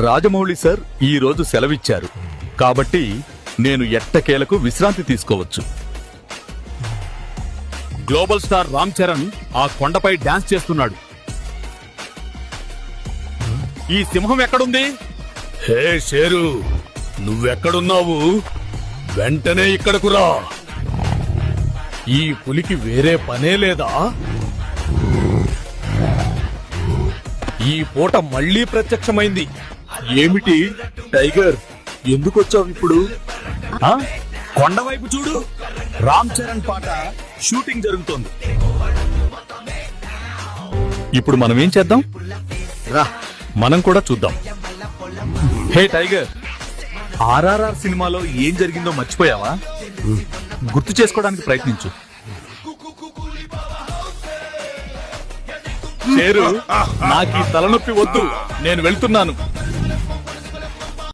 Rajamouli sir ఈ రోజు సెలవిచ్చారు కాబట్టి నేను ఎట్టకేలకు విశ్రాంతి తీసుకోవచ్చు. గ్లోబల్ స్టార్ రామ్ చరణ్ ఆ కొండపై డాన్స్ చేస్తున్నాడు. ఈ సింహం ఎక్కడుంది? హే షేరు, నువ్వెక్కడున్నావు? వెంటనే ఇక్కడకు రా. ఈ పులికి వేరే పనే లేదా? ఈ పూట మళ్లీ ప్రత్యక్షమైంది. ఏమిటి టైగర్, ఎందుకొచ్చావు ఇప్పుడు? కొండ వైపు చూడు, రామ్ చరణ్ పాట షూటింగ్ జరుగుతోంది. ఇప్పుడు మనం ఏం చేద్దాం? రా, మనం కూడా చూద్దాం. హే టైగర్, ఆర్ఆర్ఆర్ సినిమాలో ఏం జరిగిందో మర్చిపోయావా? గుర్తు చేసుకోవడానికి ప్రయత్నించు. షేరు, నాకు ఈ తలనొప్పి వద్దు, నేను వెళ్తున్నాను.